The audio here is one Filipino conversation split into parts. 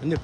Ano?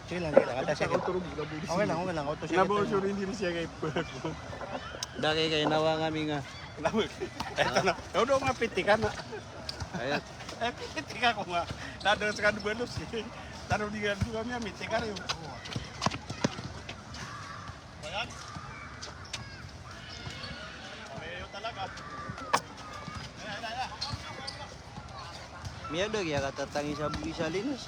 Sige lang, sige lang. Kata siya. Okay lang, okay lang. Auto siya. Nabosyo rin din siya kay Purple. Daki kay nawa kami nga. Ito na. Udo nga pitikan na. Ayat. Pitikan ko nga. Nado sa kanto belus. Taro di nga juga mi pitikan yo. Bayan. Pareho talaga. Miyado kaya katatangi sa bugi sa linas.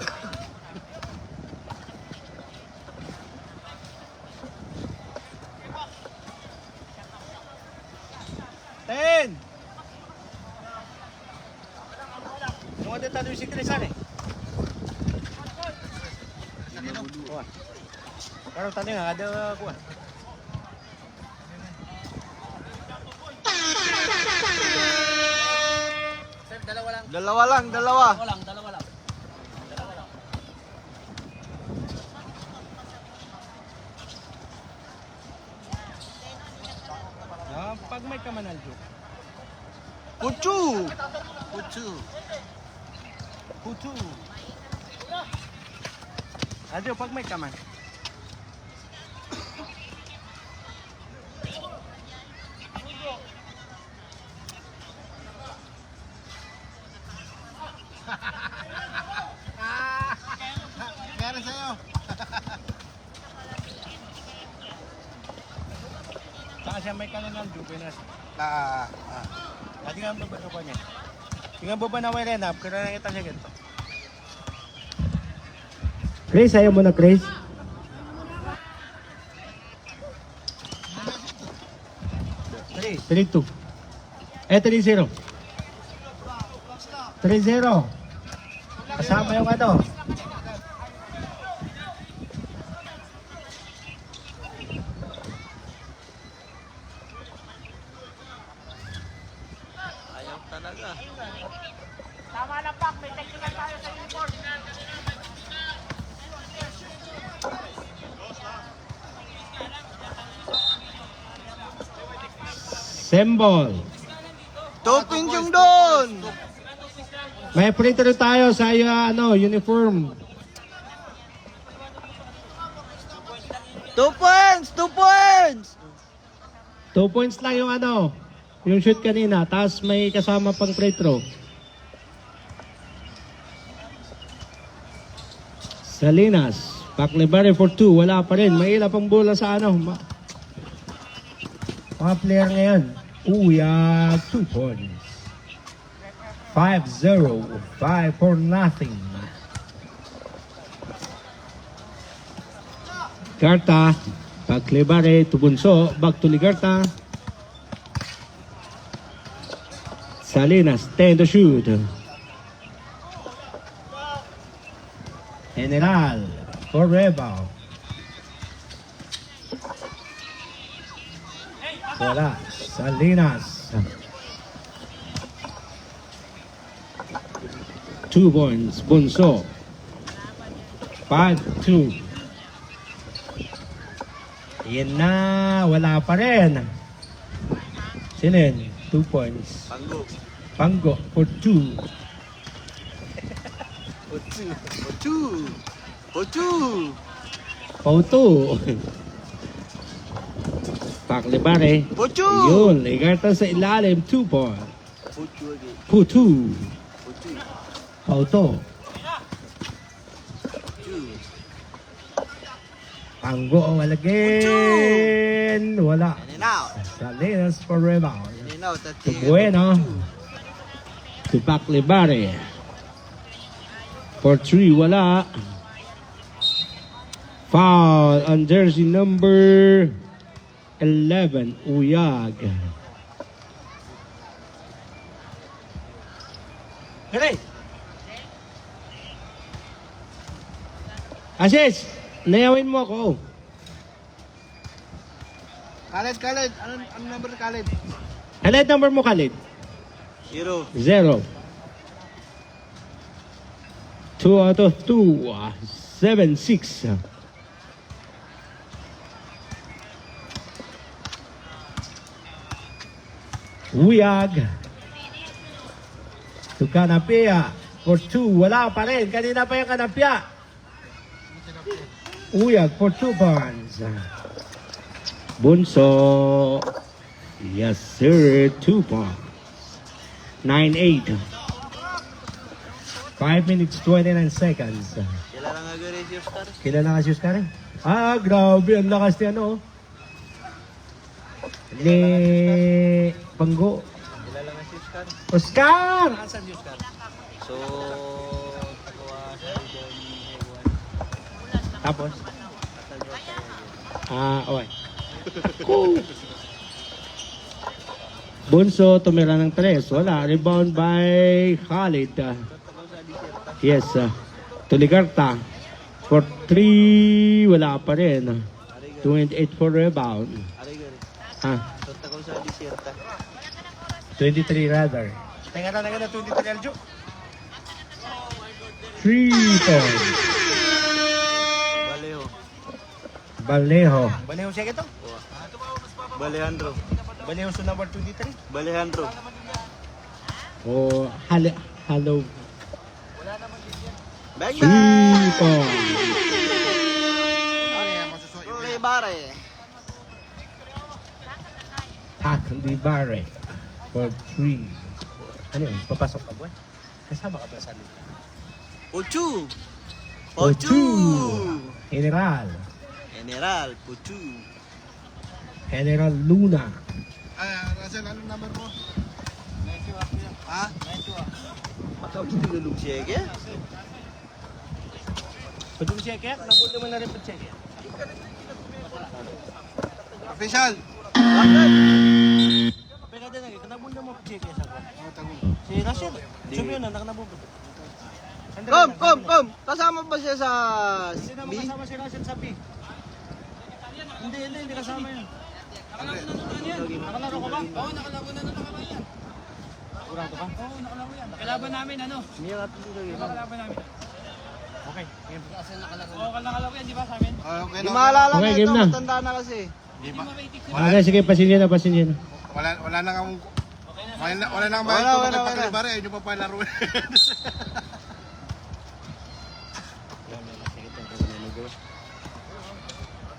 Ten! Nung ada tadi si Krisan eh. Pero tadi nggak ada kuah. Dalawa lang. Dalawa lang, dalawa. Dalawa lang. Pag may kamanal jo. Puchu! Puchu. Putu. Adyo pag may kaman. Kaya sa'yo. Saka siya may kanan ng Jupinas. Tingnan mo ba niya? Tingnan mo ba na may line up? Kaya nakita siya ganito. Chris, ayaw mo na Chris? Three. 3-2. 3-0. 3-0. Kasama yung ano. Ayaw talaga. Tama na pak, may technical tayo sa uniform. Symbol. Tupin yung doon! May free throw tayo sa uniform. 2 points! 2 points! 2 points lang yung yung shoot kanina. Tapos may kasama pang free throw. Salinas. Paclebare for 2. Wala pa rin. May ila pang bola sa mga player ngayon. Uyag 2 points. 5-0. 5-0. Garta. Paclebare to Bunso. Back to Ligarta. Salinas. 10 to shoot. General. For rebound. Wala. Salinas. 2 points. Bunso. 5-2. Yan na. Wala pa rin. Sinin. 2 points. Panggo. Panggo for 2. Puchu. Puchu. Puchu. Pauto. Paclebare. Puchu. Yun. Ligarta sa ilalim. 2 points. Puchu lagi. Putu. Puchu. Pauto. Puchu. Panggo ang alagin. Wala. In and out. Salinas for rebound. In and out. To Bueno. To Paclebare. For 3, wala. Foul on jersey number 11, Uyag. Hooray! Asis, nayawin mo ako. Khaled. Ano number ni Khaled? Ano yung number mo, Khalid? 0. 0. 2 out of 2. 7-6. Uyag. To Kanapia. For 2. Wala pa rin. Kanina pa yung Kanapia. Uyag for 2 points. Bunso. Yes, sir. 2 points. 9-8. 5 minutes, 29 seconds. Kilala nga gari si Oscar. Kilala ka si Oscar? Ah, grabe. Ang lakas niya, no? Ni Panggo. Kilala nga si Oscar. Oscar! Asan si Oscar? So, takuha sa John Ewan. Tapos? Asan John Ewan. Okay. Cool. Bunso, tumira ng 3. Wala. Rebound by Khalid. Yes. Tuligarta. For 3. Wala pa rin. 28 for rebound. Aray gari. Ha? So, takuha sa Desierta. 23 rather. Tingnan na 23 Aljo. 3 points. Baleho. Balnejo. Baliw siya ito. Balejandro. Baliw sa number 23. Balejandro. O hello. Bang 3 points. Roy Bare. Di Barre. For 3. Ano yun? Papasok ka ba? Kasama ka ba sa loob? Ochu. Ochu. General. General. Ochu. General Luna. Russell, anong number mo? Ha? Matawag ito lulong siya ke? Pagkong check yan, nabot naman na rin pag-check yan. Official. Pero din nga, nabot naman pag-check yan sa ko. Si Rachel, sabi yun na, nakanabot. Kom! Kasama ba siya sa Hindi naman B? kasama si Rachel sa B. Hindi kasama yun. Nakalaro ka ba? Oo, nakalaro na yan. Kurado ka? Oo, nakalaro yan. Kalaban namin, ano? Niya nga ito lagi. Kalaban namin. Okay. Oo, nakalaro yan, di ba sa amin? Okay Di maalala Okay, na game ito, na. matanda na kasi. Okay, sige, pasinyan na. Wala na kang wala na kang Wala. pagkalibare, ayun yung papalaro.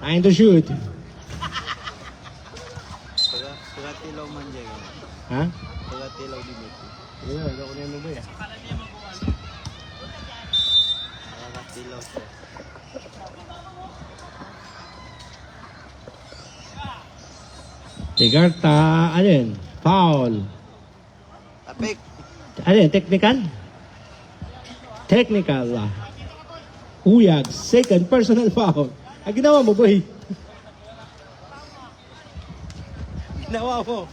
Time to shoot. Pagatilaw man dyan. Ha? Pagatilaw din ito. Ayun, ako na yung ba yan? Pagatilaw siya. Tigarta, ano yun? Foul. Tapik. Ano yun? Technical? Technical. Uyag, second personal foul. Ang ginawa mo, boy. Ginawa mo.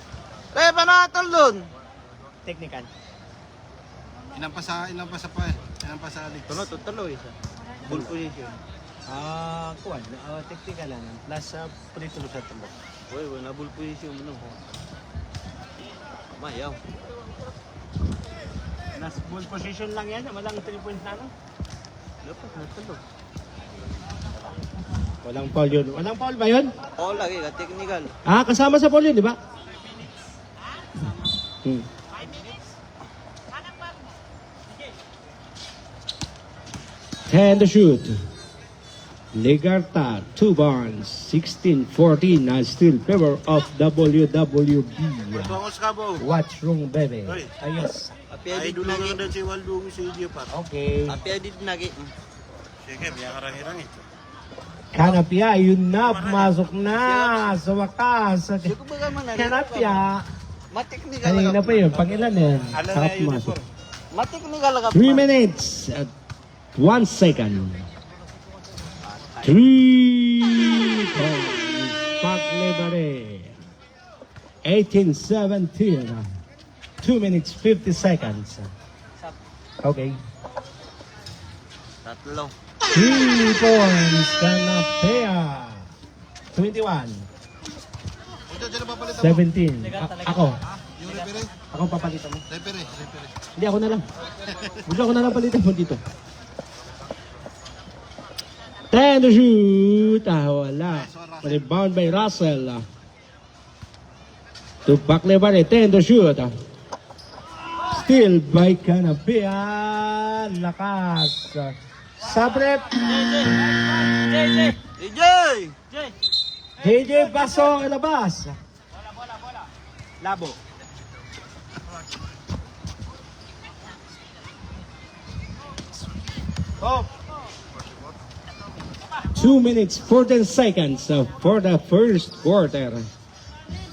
Panatol dun! Technical. Ilang pa sa alik. Tulo isa. Full position. Kuwan. Technical lang. Plus, pulitulo sa tulo. Uy, na full position mo. Mayaw. Nas full position lang yan. Walang 3 points na, no? Dapat na tulo. Walang foul yun. Walang foul ba yun? Oo, lagi ka. Technical. Kasama sa foul yun, di ba? And the shoot. Ligarta, 2 bonds, 16-14, still favor of WWB. Bangos ka bo. What's wrong, baby? Oy. Ayos. Api Ay adit dulang nagi. na si Waldo si Jepar. Okay. Api adit nagi. Sige, biya karang-hirang ito. Kanapya, yun na, pumasok na sa wakas. Siguro ba naman na? Kanapya. Mateknikal Kanina lang. pa yun, pang ilan yan? Alam Saka na pumasok. uniform. Mateknikal lang. 3 minutes, 1 second. 3 points, Pat Libere. 18-17. 2 minutes, 50 seconds. Okay. Tatlo. 3 points, Kanapea. 21. Ito dyan papalitan mo. 17. Ako. Yung referee. Ako papalitan mo. Referee. Hindi, ako na lang. Huwag ako na lang palitan mo dito. 10 to shoot. Wala. Rebound by Russell. To Baklevare. 10 to shoot. Still by Kanapea. Lakas. Sabret. DJ! JJ Baso ilabas. Labo. Oh! 2 minutes, 14 seconds for the first quarter.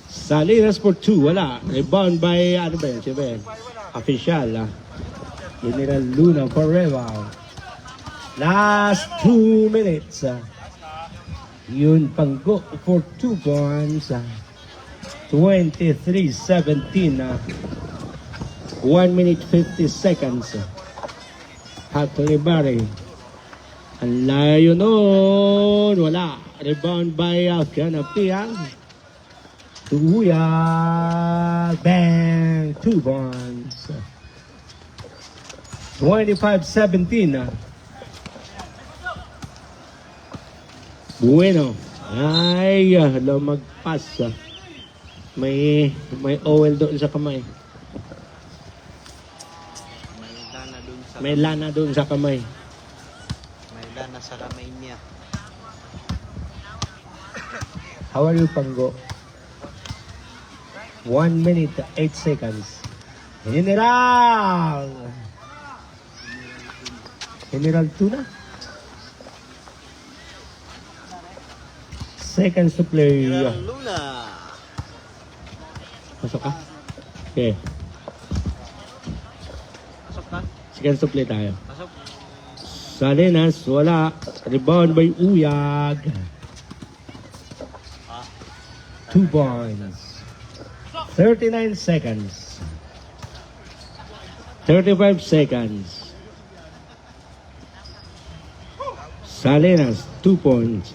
Salinas for 2, wala. Rebound by, ano ba yun? Sino ba yun? Official. General Luna for rebound. Last 2 minutes. Yun Panggo for 2 points. 23-17. 1 minute 50 seconds. Hatlibari. Ang layo nun. Wala. Rebound by Canapiang. Tuya. Bang. 2 points. 25-17. Bueno. Ay, lumagpas. May oil doon sa kamay. May lana dun sa May lana doon sa kamay. may lana sa kamay niya. How are you, Panggo? 1 minute, 8 seconds. General! General Tuna? Seconds to play. General Luna. Pasok ka? Okay. Pasok ka? Seconds to play tayo. Pasok. Salinas, wala. Rebound by Uyag. 2 points. 39 seconds. 35 seconds. Salinas, 2 points.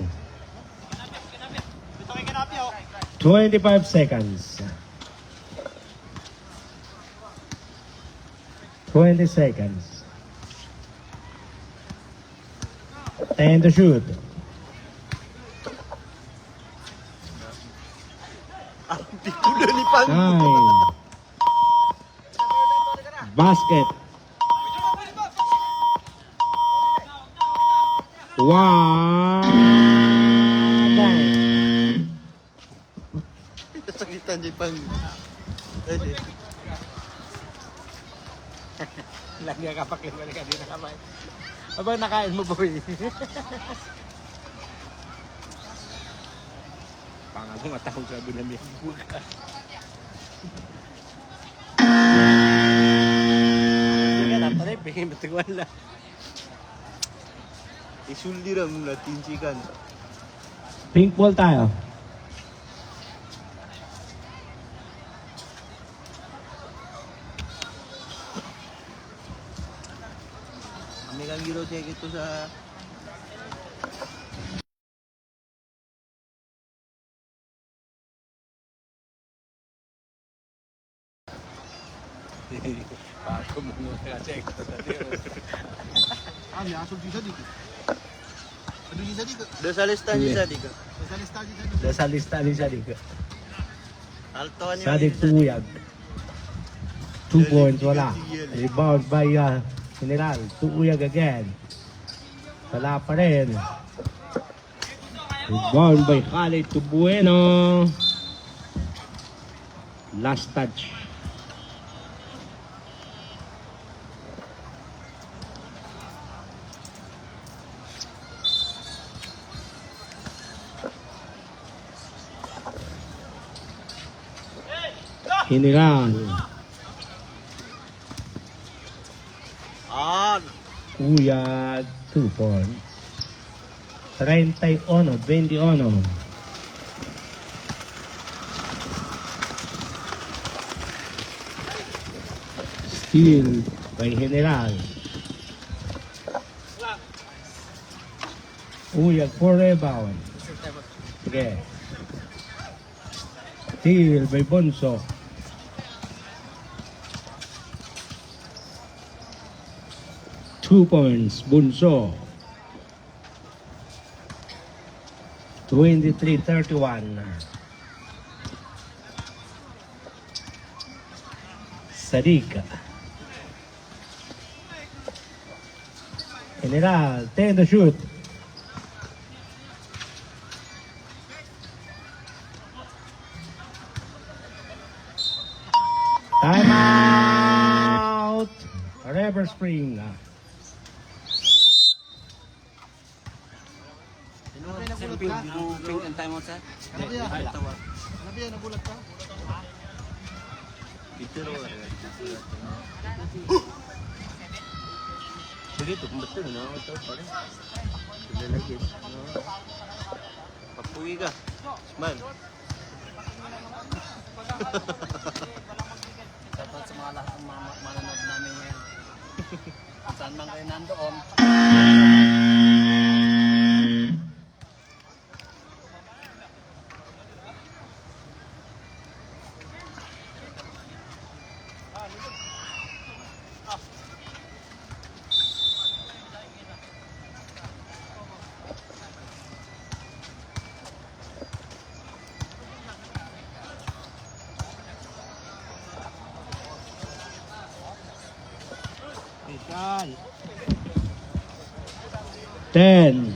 25 seconds. 20 seconds. 10 to shoot. Titulo ni Pang. 9. Basket. 1. Sakitan ni Pang. Lagi ka pakliman ka din na kamay. Abang nakain mo, boy. Pangago matahog sa bulan niya. Buka. Hindi ka natanay, pingin matagwan lang. Isuldi ram na tinsikan. Pink ball tayo. Kami kang giro check ito sa Bago mo nga check ito sa Diyos. Kami, asol di sa dito. Ano di sa dito? do sa lista ni Sadik. Sa lista di sa dito. Sa lista ni Sadik. Alto ni Sadik Tuyag. 2 points, wala. Rebound by General. Tuyag again. Wala pa rin. Rebound by Khalid Tubueno. Last touch. General. Uyag 2 points. 31, 21. Steal by General. Uyag for rebound. Sige. Steal by Bonso. Two points, Bunso. 23-31. Sadiq. General, 10 to shoot. Time out! River Spring. Sir Ping, yung ping and time out, sir? Gitu loh. Begitu betul no, betul pare. Sudah lagi. Papuwi ka. Smile. Shoutout sa mga lahat ng manonood namin ngayon. Saan man kayo nandoon. Yan. 10.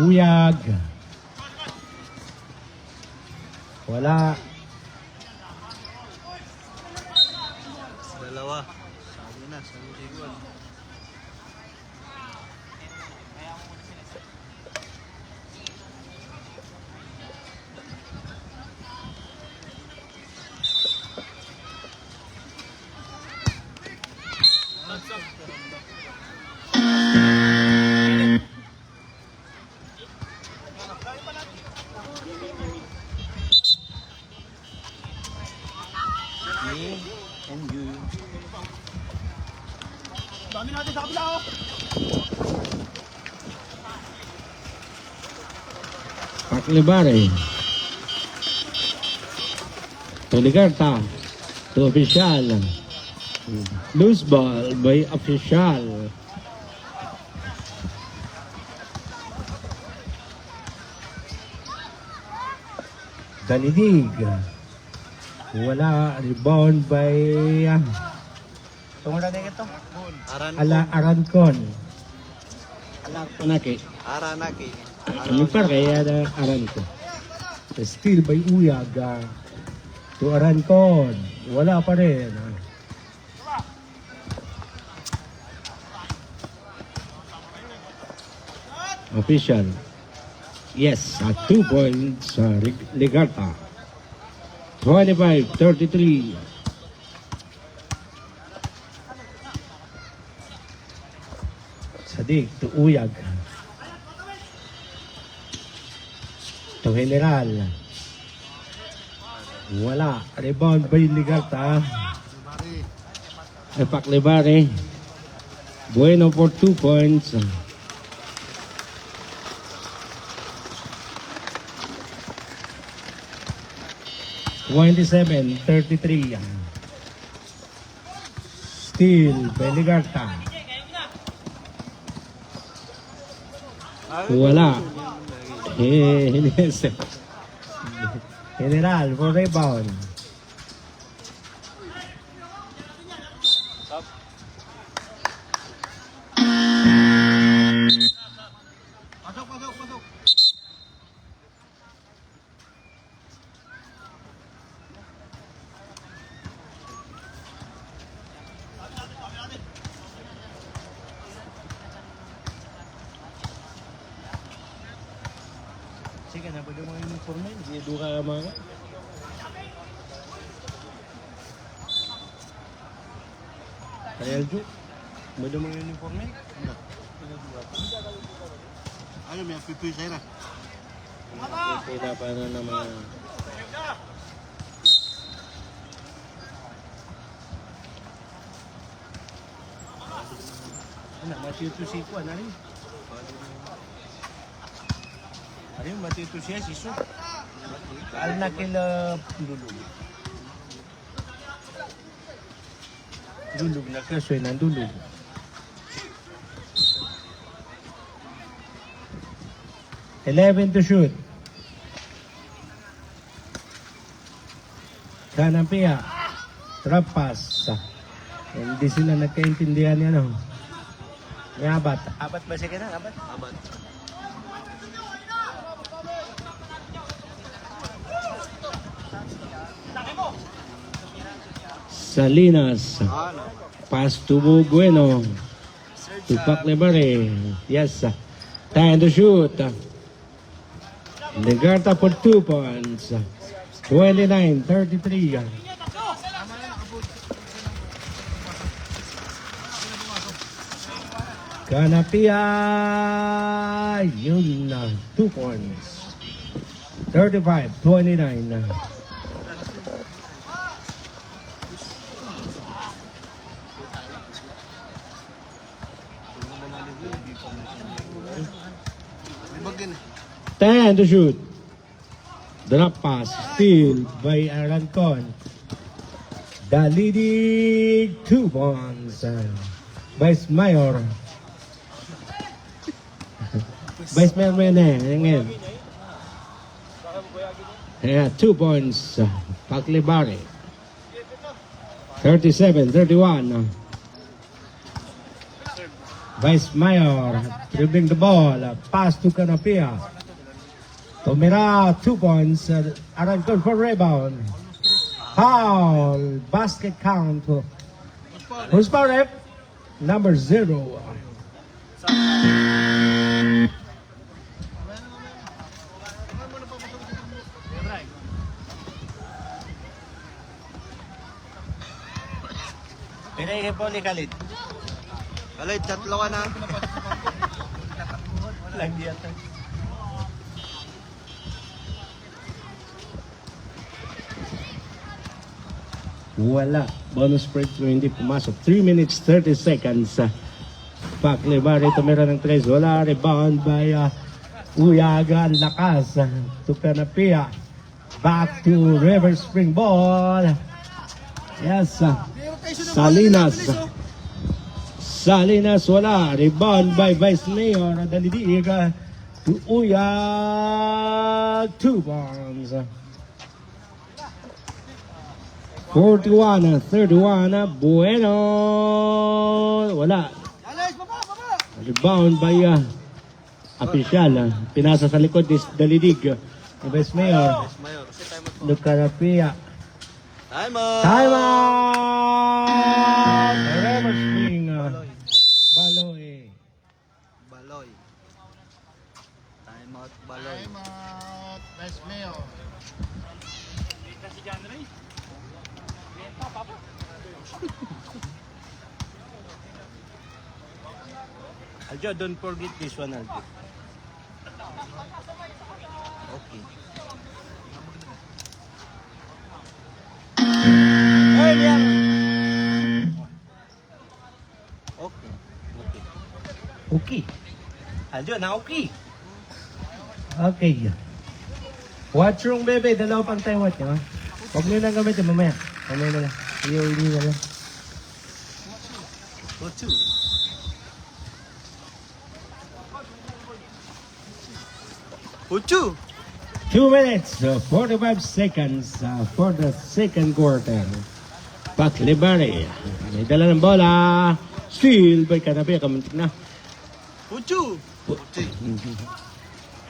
Uyag. Wala. Dalawa. Sabi na, sabi siguro. Me and you. Dami natin sa kabila oh. Paklibare. Toligarta. To official. Loose ball by official. Danidig. Wala. Rebound by Tunggu natin ito. Arancon. Aranaki. Aranaki. Ano pa kaya na Arancon? Steal by Uyag. To Arancon. Wala pa rin. Official. Yes, 2 points sa Ligarta. 25-33. Sadik to Uyag. To General. Wala. Rebound by Ligarta. Epak Lebare. Bueno for 2 points. (27-33). Steal by Ligarta. Wala. General for rebound. Pasok. Sige na, pwede mo yung uniform na yun. Hindi doon ka mga... Kaya Aljo, pwede mo yung uniform na yun. Ano, may pipi sa'yo na. Pwede pa na naman. Ano, matutusiko, ano rin? Ano yung matutusiya, siso? Al na kila dulog. Dulog na kasoy ng dulog. Eleven to shoot. Kanang piya. Trap pass. Hindi sila nagkaintindihan yan. May abat. Abat ba siya kailan? Abat? Abad. Salinas. Pass to Bueno. To Paclebare. Yes. Time to shoot. Legarta for 2 points. 29-33. Kanapia. Yun na. 2 points. 35-29. Ten to shoot. Drop pass. Steal by Arancon. The leading 2 points. Vice Mayor. Vice Mayor Mene. Ngayon. Yeah, 2 points. Paclebare. 37-31. Vice Mayor dribbling the ball. Pass to Kanapia. Tomira, 2 points. Arancon for rebound. Foul. Basket count. Who's foul rep? Number 0. Pinay po ni Khalid. Khalid, tatlo ka na. Lagi yata. Wala. Bonus break hindi pumasok. 3 minutes 30 seconds. Paclebare tumira ng 3. Wala. Rebound by Uyaga. Lakas. To Kanapia. Back to River Spring ball. Yes. Salinas. Salinas wala. Rebound by Vice Mayor. Dalidig. To Uyag. 2 bombs. 41-31. Bueno. Wala. Rebound by Apisyal. Pinasa sa likod ni Dalidig. Vice Mayor. Lucarapia. Time out! Time out! River Spring. Baloy. Baloy. Time out, Baloy. Time out. Vice Mayor. Si John Ray. Papa. Aljo, don't forget this one, Aljo. Okay. Hey, Liam! Okay. Okay. Okay. Aljo, na okay. Okay. Watch room, bebe. Dalawa pang time watch nyo. Huwag nyo lang gamitin mamaya. Mamaya na lang. Hindi na lang. Go two. Uchu! 2 minutes, 45 seconds for the second quarter. Paclebare. May dala ng bola. Steal by Kanapia. Kamuntik na. Uchu!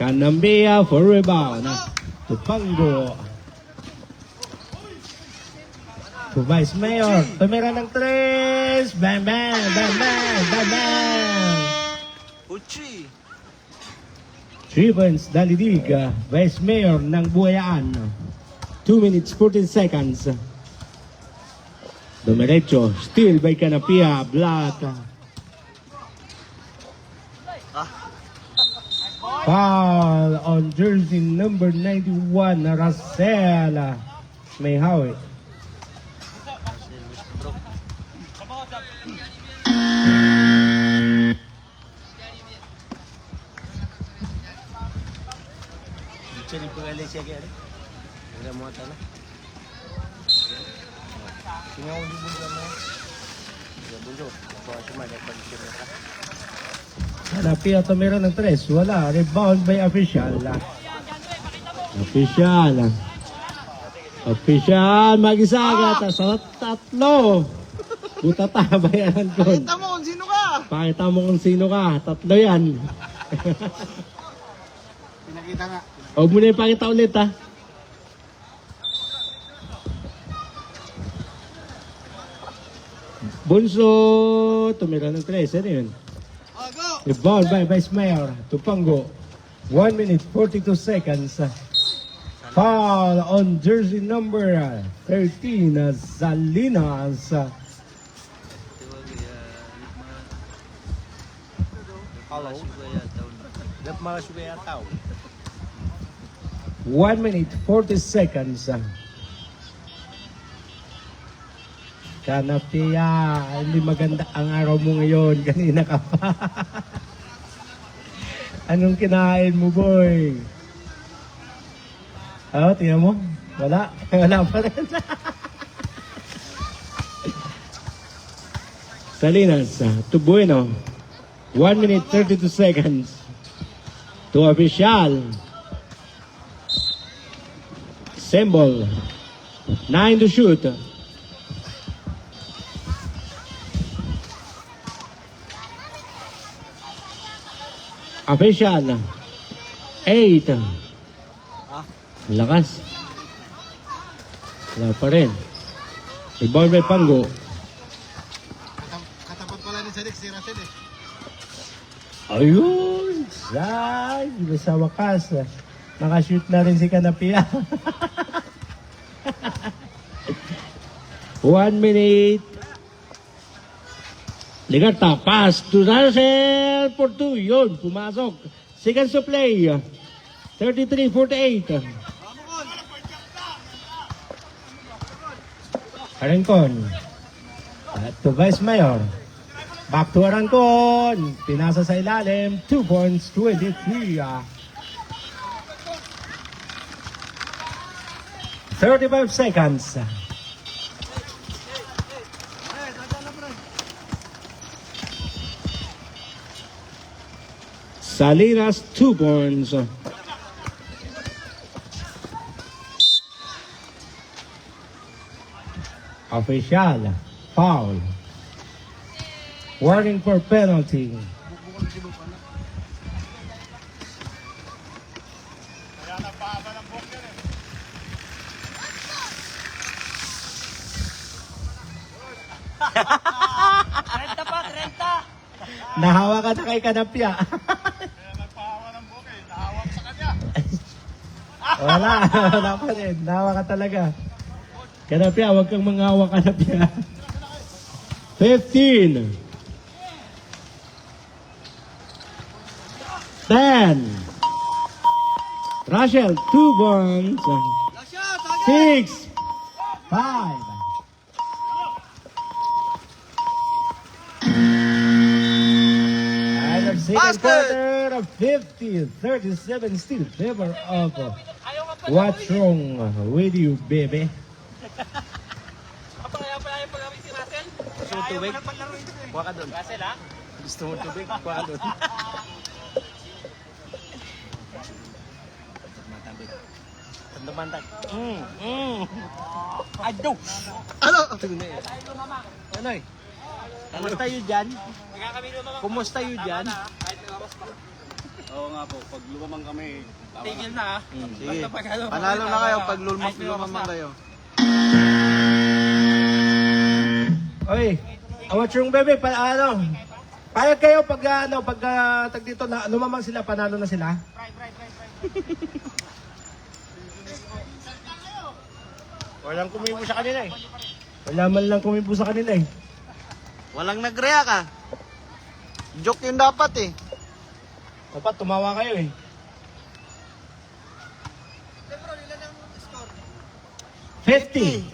Kanambia for rebound. To Pango. To Vice Mayor. Tumira ng 3. Bam, bam, bam, bam, bam, bam. Uchi! 3 points, Dalidig. Vice Mayor ng Buayaan. 2 minutes, 14 seconds. Dumiretso. Steal by Kanapia. Block. Foul on jersey number 91, Racel. May hawit. Dito rin po gali siya kaya. Wala mo ata na. Tingnan ko yung bulyo mo. Yung bulyo. Nakuha siya man. Nagpag-isip na ka. Kanapia tumira ng 3. Wala. Rebound by official. Official. Mag-isaga. Sa tatlo. Buta tabayan ko. Pakita mo kung sino ka! Pakita mo kung sino ka. Tatlo yan. Pinakita nga. Huwag mo na ipakita ulit ha. Bunso, tumira ng 3. Ano yun? Rebound by Vice Mayor to Pango. 1 minute 42 seconds. Foul on jersey number 13, Salinas. Hello. 1 minute 40 seconds. Kanapia, hindi maganda ang araw mo ngayon. Kanina ka pa. Anong kinain mo, boy? Oh, tingnan mo. Wala. Wala pa rin. Salinas, to Bueno. 1 minute 32 seconds. To official. Symbol. 9 to shoot. Official. 8. Lakas. Wala pa rin. Rebound by Pango. Katapat pala ni Sadik, si Russell eh. Ayun! Ay, sa wakas. Nakashoot na rin si Kanapia. 1 minute. Ligarta, pass to Russell for 2. Yun, pumasok. Seconds to play. 33-48. Arangcon. At to Vice Mayor. Back to Arangcon. Pinasa sa ilalim. 2 points, 23. 35 seconds. Salinas, 2 points. Official, foul. Warning for penalty. Renta pa, renta! Nahawa ka na kay Kanapia. Nagpahawa ng buhok eh, nahawak sa kanya. Wala, wala pa rin. Nahawa ka talaga. Kanapia, huwag kang mangawa, Kanapia. 15. 10. Rachel, 2 points. 6. 5. And the second quarter of 50-37 still favor of what's wrong with you, baby? Gusto mo tubig? Kuha ka doon. Russell, ha? Gusto mo tubig? Kuha ka doon. Tandamantag. Ado! Ano? Ano eh? Kumusta yun dyan? Kumusta yun dyan? Oo nga po, pag lumamang kami, Tigil na, ha? Sige. panalo na kayo pag lumamang kayo. Oy, what's wrong, baby? Payag kayo pag tag dito na lumamang sila, panalo na sila. Walang kumibo sa kanila eh. Wala man lang kumibo sa kanila eh. Walang nag-react ah. Joke yun dapat eh. Dapat tumawa kayo eh. Lebron, ilan ang score?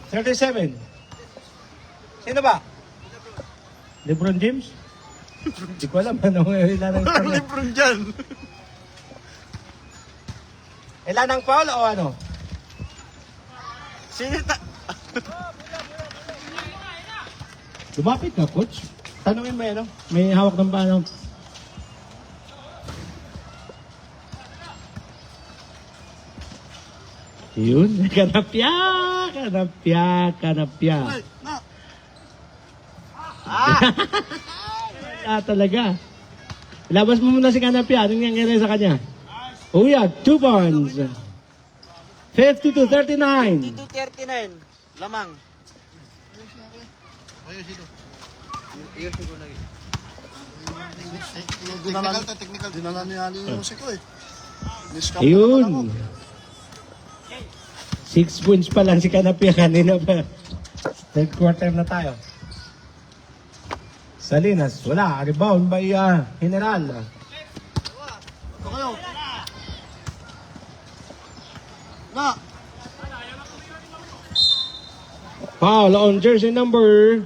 50-37. Sino ba? LeBron James? Hindi ko alam ano ilan ang Walang score. Lebron dyan. Ilan ang foul o ano? Sinita. Lumapit ka, coach. Tanungin mo yan, no? May hawak ng paano. Yun, kanapya, kanapya. Talaga. Labas mo muna si kanapya. Anong nangyari sa kanya? Uyag, 2 points. 50-39. 239. Lamang. Iyon siguro lagi. Technical. Dinala niya yung musiko eh. Ayun. 6 points pa lang si Kanapia kanina pa. Third quarter na tayo. Salinas, wala. Rebound by General. Ito kayo. Na! Foul on jersey number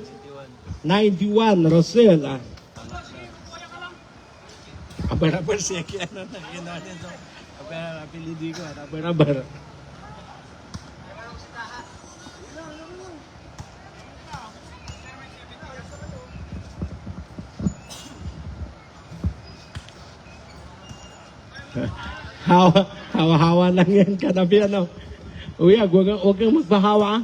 91, Rosel. Abarabar siya kaya ano na, ginawa niya ito. Apelidi ko, abarabar. Hawa-hawa lang yan, Kanapi, ano. Uyag, huwag kang magpahawa.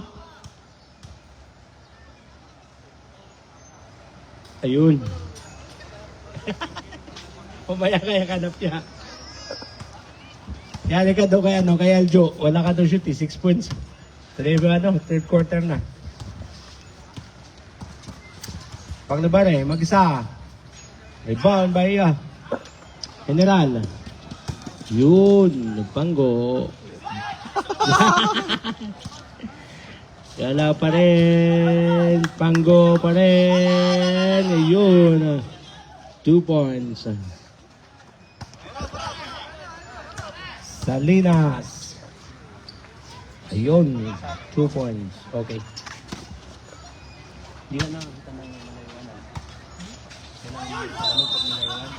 Ayun. Pumaya kaya Kanapya. Yan ka daw kaya, no? Kaya Aljo, wala ka daw shoot, 6 points. Third quarter na. Paglaban mag-isa. Rebound by General. Yun, nagpanggo. Wala pa rin. Panggo pa rin. Yun. 2 points. Salinas. Ayun. 2 points. Okay. Hindi ka nakakita ng malaywanan. Kailangan mo pag malaywan.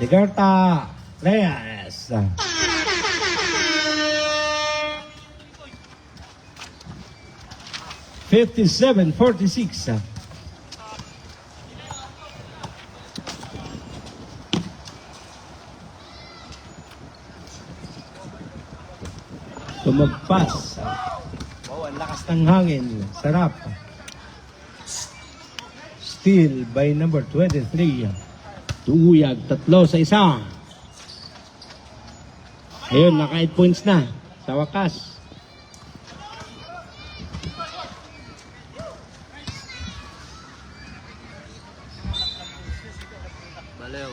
Ligarta Reyes. $57-46. Tumagpas. Wow, ang lakas ng hangin. Sarap. Steal by number 23. Tuyag, 3-1. Ayun, naka 8 points na. Sa wakas. Balew.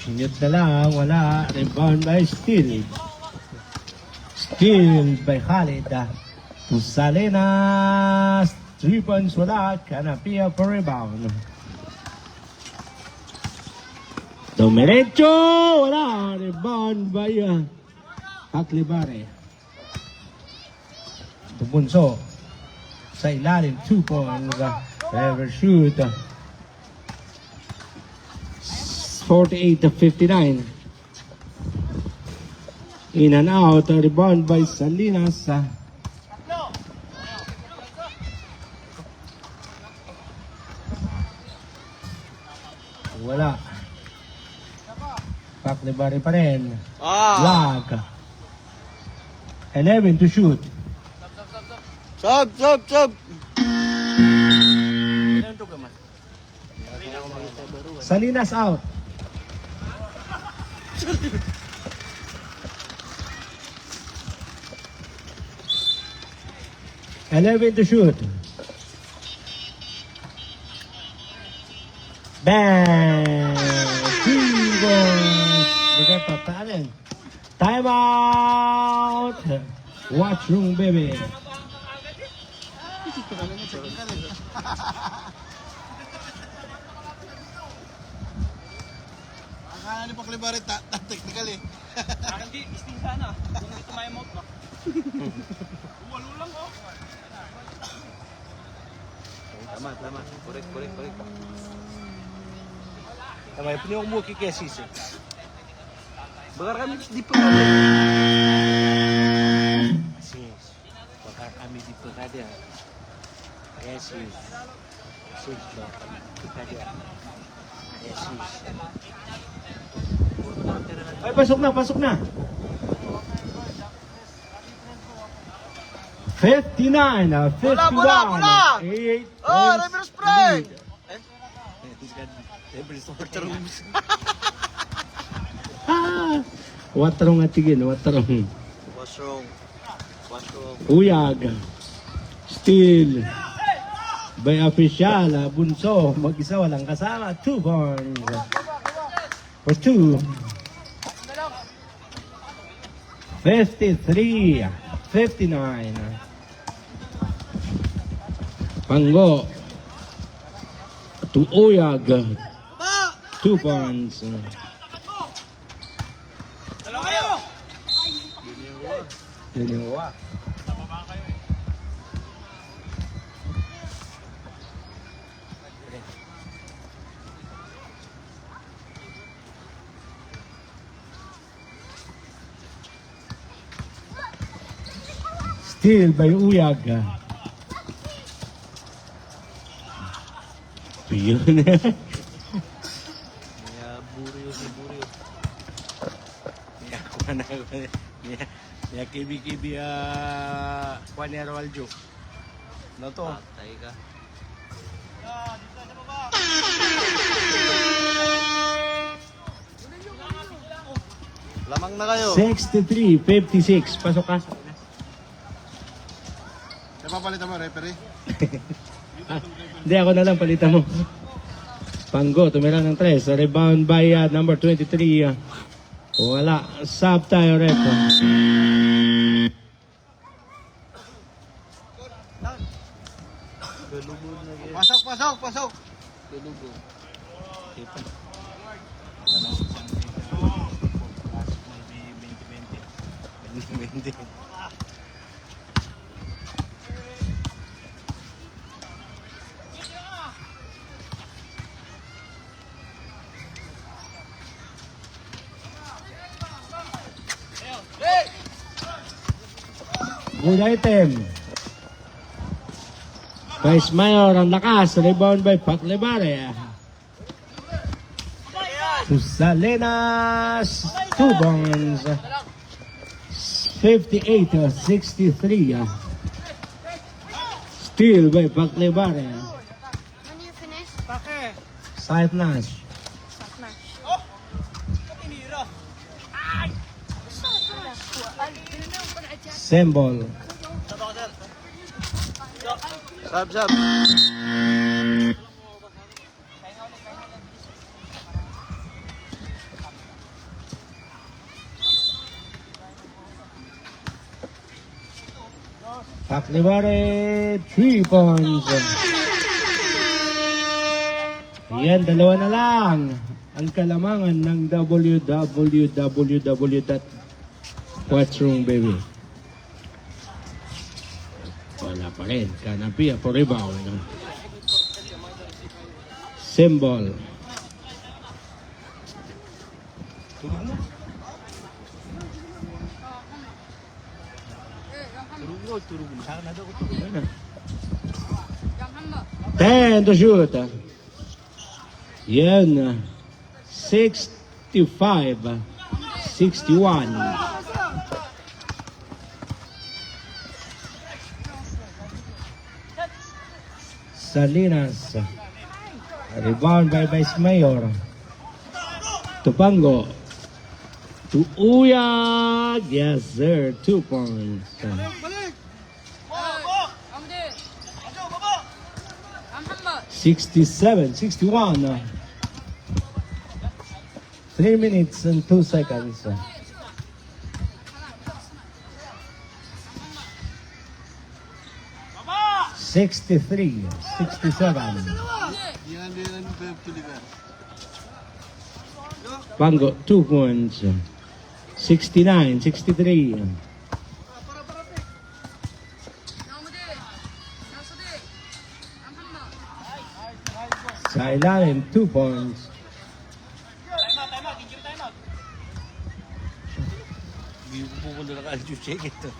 Sinit na lang, wala. Rebound by Steal. Steal by Khalid. Salinas. 3 points wala. Kanapia for rebound. Domerecho. Wala. Rebound by Haklibare. Tupunso. Sa ilalim. 2 points. Ever shoot. 48-59. In and out, a rebound by Salinas. Wala. Paklibari pa rin. Lag. 11 to shoot. Sab! Salinas out. $11 to shoot. Bang! 2 goals. Ligarta talent. Time out. Watch room, baby. Akala ni Paklibari, technical eh. Hindi, isting sana. Kung ito may mouth ba? Walo lang oh. Tama. Correct. Tama, punya umur kikesis. Bakar kami di Sis. Bakar kami di Pagada. Yes, sis. Ay, pasok na, pasok na. 59, 51. bola! 8 Oh, reverse spray! Watrong atigin, watrong. What's wrong? What's wrong? Uyag. Still. By official, Bunso. Mag-isa walang kasama. 2 points. For 2. 53. 59. Panggo. To Uyag. 2 points. Dalawa. Still by Uyag. Yun. Ya kibi-kibi Juanero Aljo. No to. Lamang na kayo. 63-56. Pasok ka. Napapalitan mo, referee? Hindi, ako na lang palitan mo. Panggo, tumira ng 3. Rebound by number 23. Wala. Sub tayo, ref. Pasok, pasok, pasok! Good item. Vice Mayor ang lakas. Rebound by Paclebare. To Salinas. 2 points. 58-63. Steal by Paclebare. When you finish, Side Nash. Symbol. Sab, sab. Paclebare, 3 points. Yan, dalawa na lang ang kalamangan ng www.what's-wrong baby. Wala pa rin. Kanapia for rebound. Symbol. Ten to shoot. Yan. 65. 61. Salinas. Rebound by Vice Mayor. Tupango. To Uyag. Yes, sir. 2 points. 67-61. 3 minutes and 2 seconds. $63, 67. Yan din ang tuligan. Pango, 2 points. 69, 63. Sa ilalim, 2 points. Bukod na ka-alju check ito.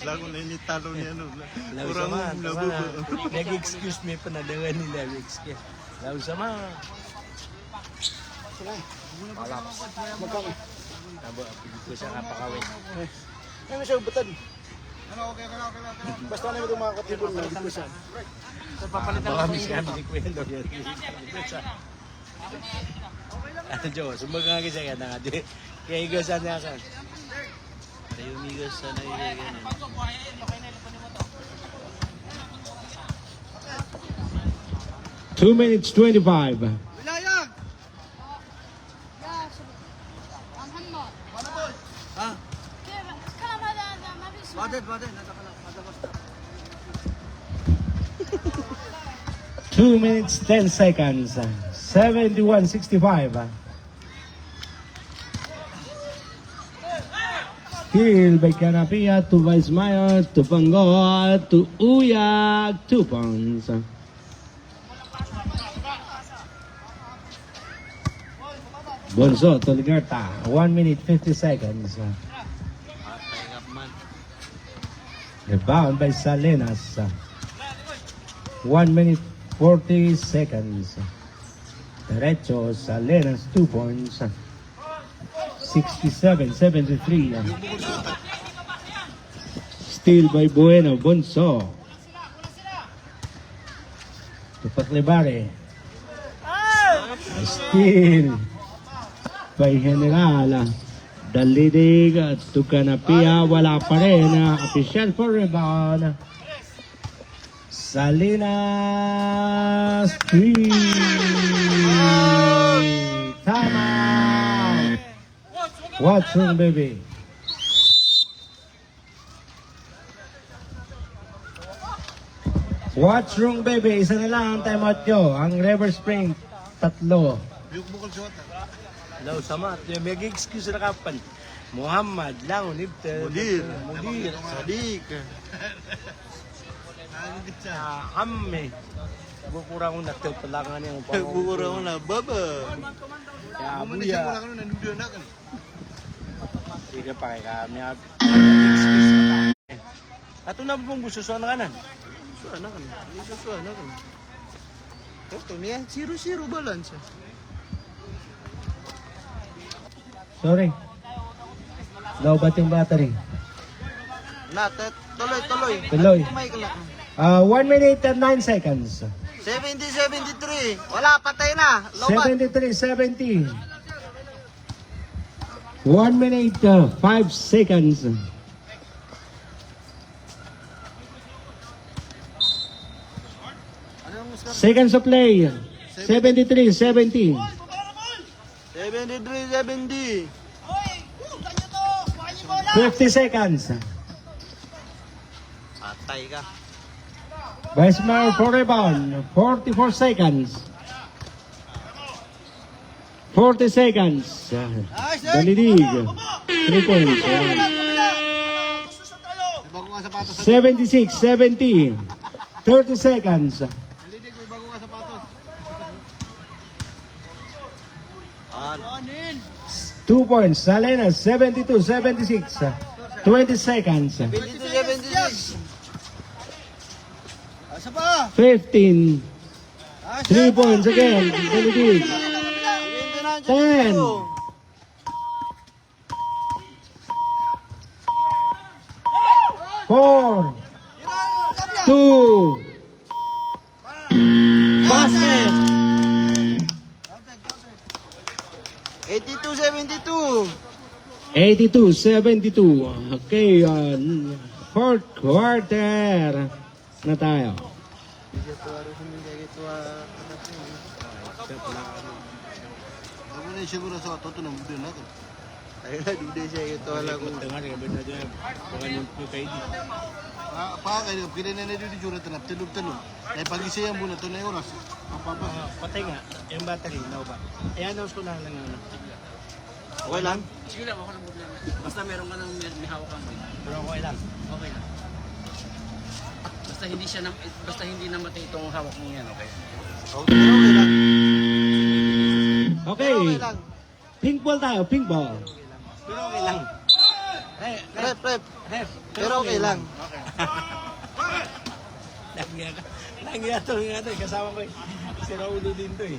Lago na initalo niya no. Lago sama. Nag-excuse me pa na dawan nila. Excuse. Lago sama. Palaps. Magkano? Abo, pili ko siya kapakawin. Ano siya butad? Ano, okay. Basta na yung mga katibon na dito siya. Baka misya kami ni Kwento yan. Ano Jo, sumbag nga kasi ka na nga. Kaya igasan niya ka. Kaya umigas sana yung ganyan. 2 minutes 25. Wilayag! Yeah, I'm handball. Mana boy? Ha? Kala ada mabis. Badet, natakala. 2 minutes 10 seconds. 71-65. Steal by Carapia to Weismeyer to Pango to Uya 2 points. Bonzo to Ligerta 1 minute 50 seconds. Rebound by Salinas 1 minute 40 seconds. Derecho Salinas 2 points. 67-73. Steal by Bueno Bonso. To Paklibare. Steal by General. Dalidig to Canapia. Wala pa rin. Official for rebound. Salinas 3. Tama. What's wrong, baby? What's wrong, baby? Isa na lang ang timeout nyo. Ang River Spring, 3. Bukol suot. Lago sama. May excuse na kapan. Muhammad, Lango, Nibter. Mudir. Sadik. Amme. Bukurang ko natil palangan yung Bukura ko na, baba. Ya, Muna buya. siya wala ka nun, nanduyo na kan. Sige pa kay kami. Excuse na tayo. Ato na pong gusto sa kanan. Suana kan. Isa suana kan. Ito niya, 0-0 balance. Sorry. Low bat yung battery. Tuloy. Tuloy. Kumain ka lang. 1 minute and 9 seconds. 70-73. Wala, patay na. Lobat. 73-70. 1 minute 5 seconds. Seconds of play. 73-70. 73-70. 50 seconds. Patay ka. Weismeyer for rebound. 44 seconds. 40 seconds. Dalidig. 3 points. Bago nga sapatos. 76-70. 30 seconds. Lidig, may bago nga sapatos. 2 points. Salinas 72-76. 20 seconds. 72-76. Asa pa? 15. 3 points again. Dalidig. 10. 4. 2. Basket. 82-72. 82-72. Okay, fourth quarter na tayo. Bago na siguro sa toto ng mudo na to. Ayun na, dude siya ito. Alam ko. Dengar ya benar dia. Bukan yung PKD. Pa kayo, kailan na dito jura tanap, tulog-tulog. Ay pag isa yung muna to na oras. Ang papa. Patay nga. Yung battery, no ba? Ayan, nose ko lang lang. Okay lang? Sige lang, ako ng problema. Basta meron ka ng may hawak kang Pero okay lang. okay lang. Basta hindi namatay itong hawak mo yan, okay? Okay lang. Okay. Okay lang. Pink ball tayo, pink ball. Pero okay lang. Rep, rep. Rep. Pero okay lang. Langya to, nga to. Kasama ko eh. Si Raulo din to eh.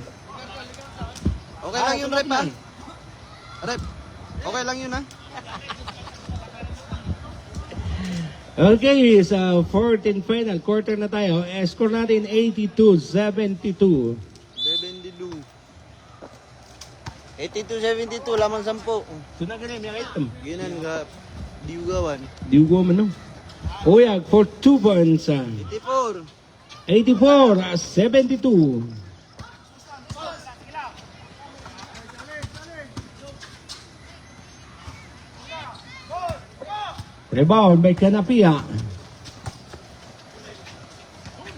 Okay lang yun, rep, ha? Rep, okay lang yun, ha? Okay, sa fourth and final quarter na tayo. Score natin 82-72. 82-72, laman 10. So na ganun, may item. Ginan nga, diugawan. Di ko man no. Uyag for 2 points. 84. 84-72. Rebound by Canapia.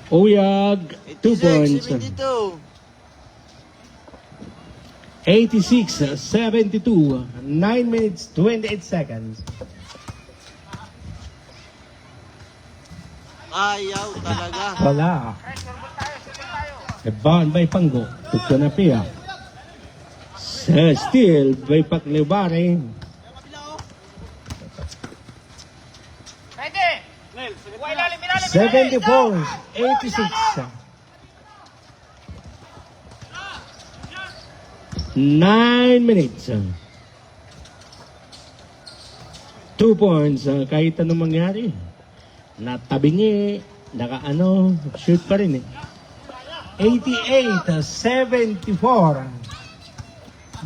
Uyag 2 points. 72. 86-72. 9 minutes 28 seconds. Ayaw talaga. Wala. Rebound by Pango. To Canapia. Steal by Paklebare. Ready! Ilalim, ilalim, 74-86. 9 minutes. 2 points. Kahit anong mangyari. Natabingi. Nakaano. Shoot pa rin eh. 88-74.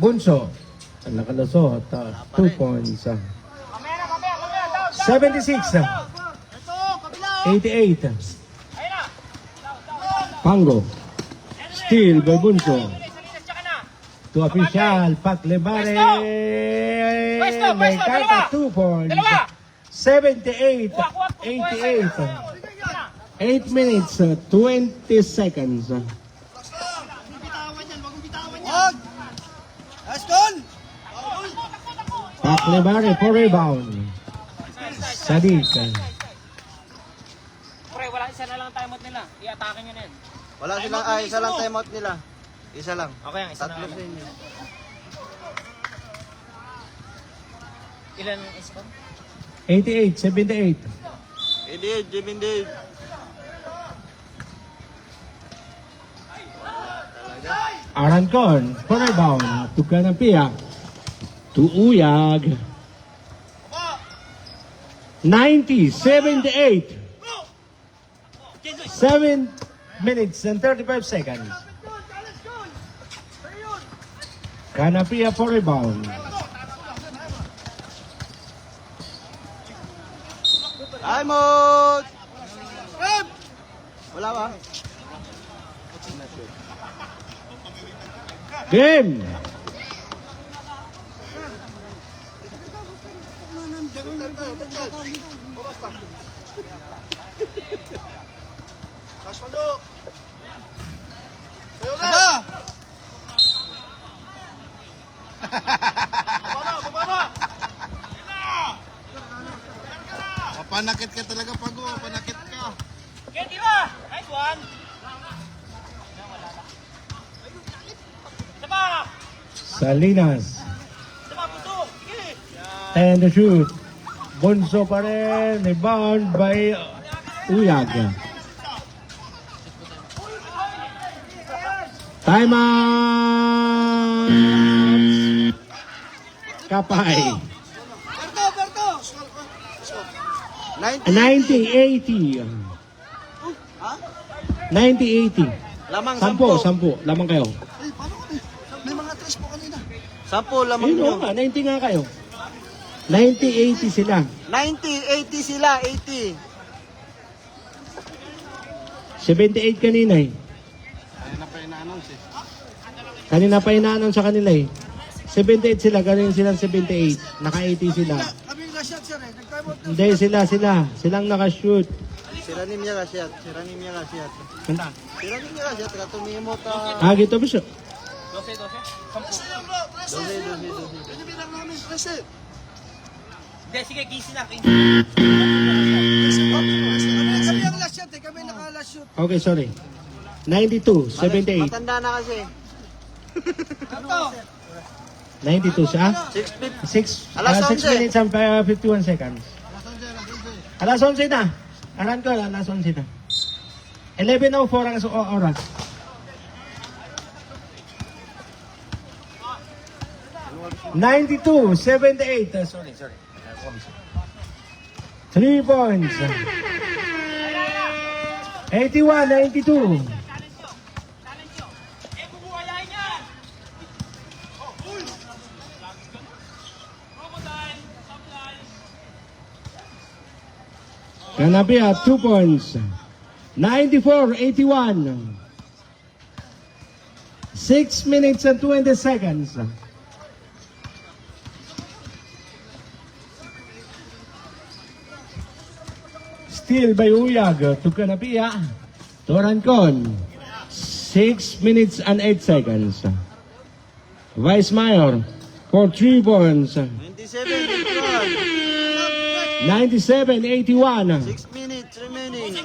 Bunso. Nakalusot. 2 points. 76. 88. Pango. Steal by Bunso. To official, Paklebare. May karta 2 points. 78, 88. 8 minutes, 20 seconds. Paklebare for rebound. Sadiq. Pre, wala isa na lang timeout nila. I-atake nyo na yan. Wala silang, isa lang timeout nila. Isa lang. Okay, ang isa na Tatlo lang. sa inyo. Ilan ang score? 88, 78. 88, Jimmy Dave. Arancon for rebound. To Canapia. To Uyag. 90-78. 7 minutes and 35 seconds. Canapia for rebound. Time out! Rep! Wala ba? Game. Sada! Panakit ka talaga, Pago. Panakit ka. Okay, di ba? Nice one. Isa pa! Salinas. Isa pa, puso! Sige! 10 to shoot. Bunso pa rin. Rebound by Uyag. Time out. Kapay. Berto! 90-80. Ha? 90-80. Lamang 10. Lamang kayo. Ay, paano kami? May mga tres po kanina. 10 lamang Ayun nyo. o nga, 90 nga kayo. 90-80 sila. 90, 80 sila, 80. 78 kanina eh. Kanina pa inaanon sa kanila eh. 78 sila, ganun silang 78. Naka-80 sila. Kami nag-shot sir eh. Nag-time out. Hindi, silang nakashoot. Sira ni Mia ka-shot. Kanta. Sira ni Mia ka-shot. Katumimot. Gitu besok. 12. Pwede bilang namin, press eh. Hindi, sige, gising na. Kami ang last shot eh. Kami naka-last shoot. Okay, sorry. 92, 78. Matanda na kasi. 92 siya? 6:50. 6 minutes and 51 seconds. Alas 11, alas 11. Alas 11 na. Aran ko, alas 11 na. 11:04 ang oras. (92, 78). Sorry. 3 points. 81, 92. Canapia, 2 points. 94, 81. 6 minutes and 20 seconds. Still by Uyag to Canapia. Torancon, 6 minutes and 8 seconds. Vice Mayor, for 3 points. 97, 81. 97, 81. 6 minutes remaining.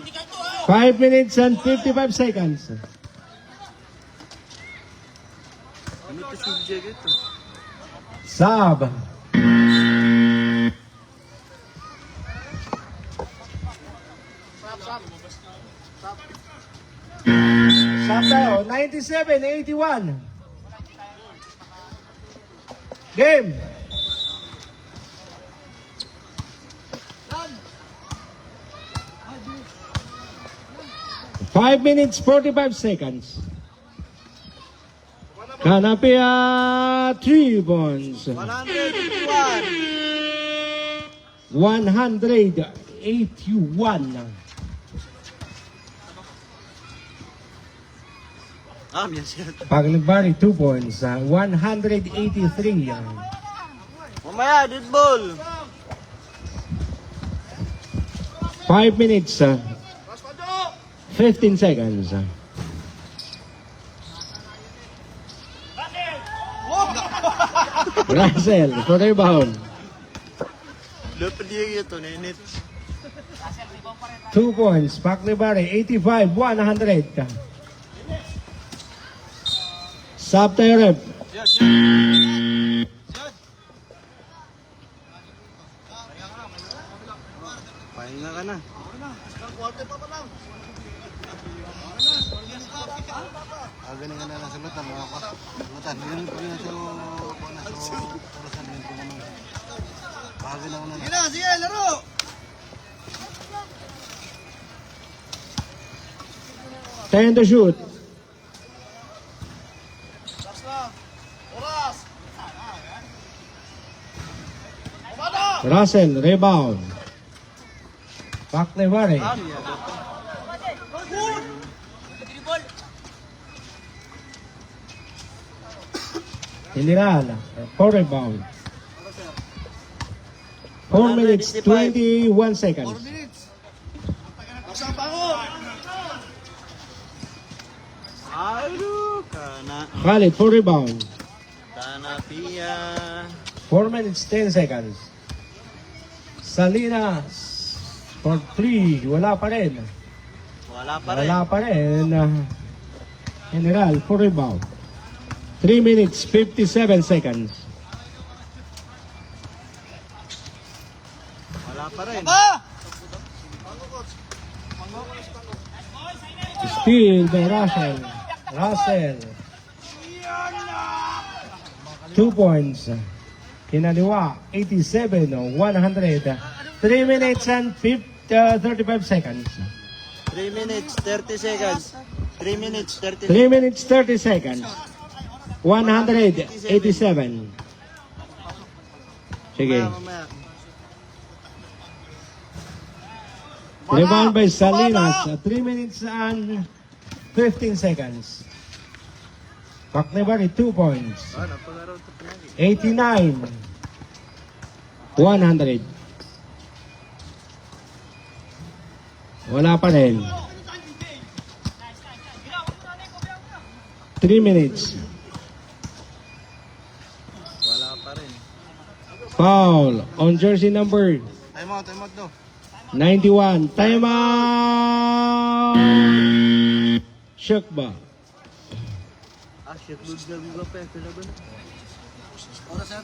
5 minutes and 55 seconds. Ano ito si Jacket? Sab. Sab tayo. 97, 81. Game. Five minutes, 45 seconds. Canapia, 3 points. 181. 181. Yan siya. Pagligbari, 2 points. 183. Mamaya, dead ball. 5 minutes, 15 seconds. Russell, for rebound. Dapat dia gitu, nenit. 2 points. Pagligbari, 85, 100. Sub tayo rep. Pahinga ka na. Galing ka na lang sa lutan, mga ka. Lutan, ganun ko na sa oras na ko naman. Bagay na ko na. Sige, laro! Ten to shoot. Russell, rebound. Pagligbari. General, for rebound. 4 minutes, 21 seconds. 4 minutes. Aduh, kana. Khalid, for rebound. Canapia. 4 minutes, 10 seconds. Salinas, for 3. Wala pa rin. Wala pa rin. Wala pa rin. General, for rebound. 3 minutes, 57 seconds. Wala pa rin. Steal by Russell. Russell. 2 points. Kinaliwa, 87, 100. 3 minutes and 35 seconds. 3 minutes, 30 seconds. 3 minutes, 30 3 minutes, 30 seconds. 187. Sige. Mamaya. Rebound by Salinas. 3 minutes and 15 seconds. Pagligbari, 2 points. Napalaro ito pinagi. 89. 100. Wala pa rin. 3 minutes. Wala pa rin. Foul on jersey number Time out daw. 91. Time out! Shook ba? Shit, lose na ba pa? Pila ba na? Oras sir?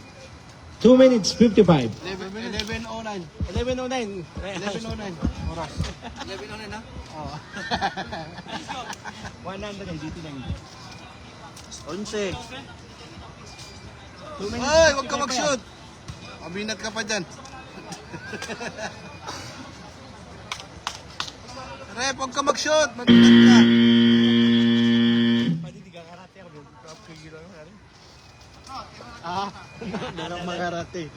2 minutes 55. 11:09. 11:09. 11:09. Oras. 11:09 na? Oo. 100 dito lang. 11. Ay, huwag ka mag-shoot. Mabinat ka pa dyan. Rep, huwag ka mag-shoot. Mabinat ka. Darang makarate.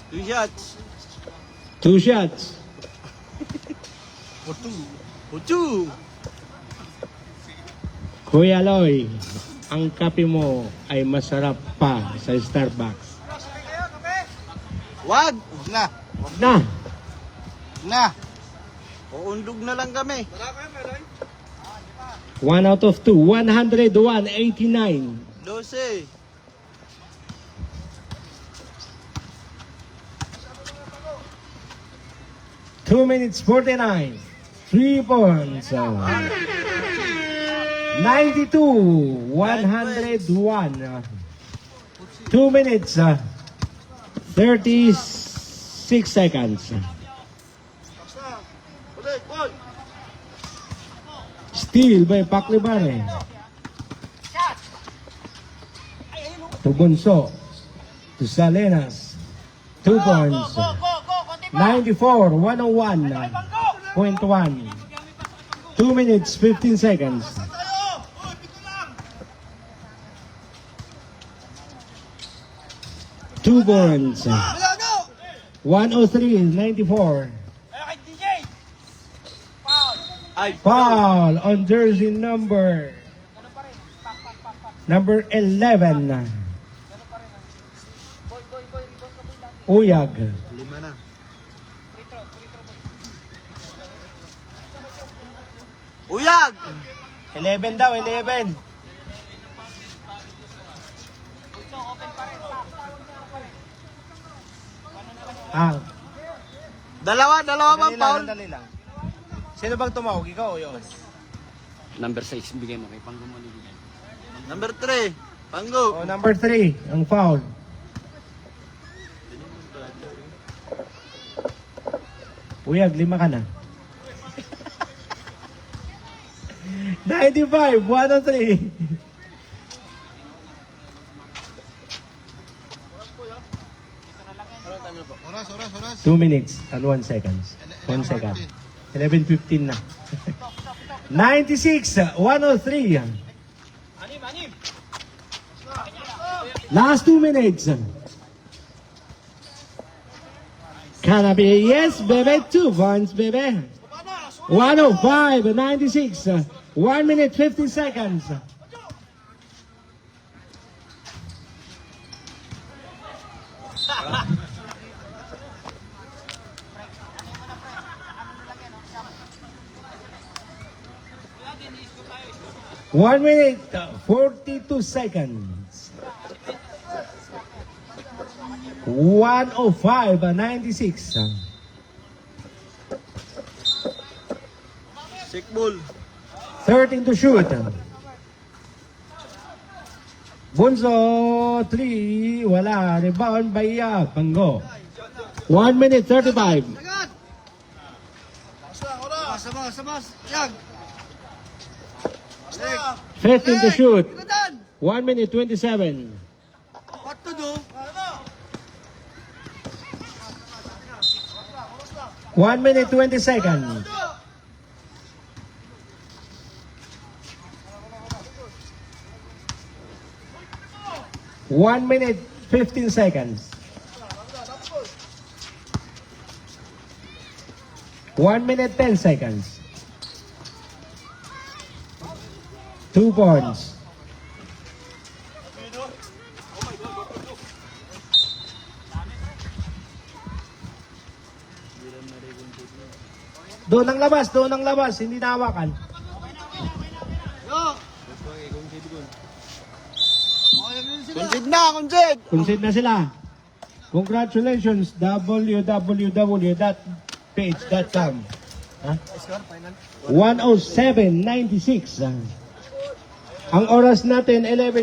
Two shots. 2 shots. Ocho. Kuya Loy, ang kape mo ay masarap pa sa Starbucks. Wag! Na. Wag na. Na. Uundog na lang kami. 1 out of 2. 101, 89. 12. Two minutes 49. 3 points. 92, 101. 2 minutes 36 seconds. Steal by Paclibare. To Bunso. To Salinas. 2 points. 94, 101.1. 2 minutes, 15 seconds. Two points. 103, 94. Ay, Foul on jersey number 11. Uyag. 5 na. Uyag! 11 daw, 11. Dalawa bang foul? Dali lang. Sino bang tumawag? Ikaw o yun? Number 6, bigay mo kay Panggumani. Number 3. Panggo. O, number 3, ang foul. Uyag, 5 ka na. 95, 103. Oras. 2 minutes and 1 seconds. 1 second. 11:15 na. 96, 103. Last 2 minutes. Cannabis, yes, baby. 2 points, baby. 105, 96. 1 minute, 50 seconds. One minute, 42 seconds. 105, 96. Sick ball. 13 to shoot. Bunso, 3, wala. Rebound by Panggo. 1 minute, 35. Sabas. Yag. 15 to shoot. 1 minute, 27. What to do? 1 minute, 20 seconds. 1 minute, 15 seconds. 1 minute, 10 seconds. 2 points. Doon ang labas, hindi nahawakan. Concede na sila. Congratulations, www.page.com. Ha? 107.96. Ang oras natin 11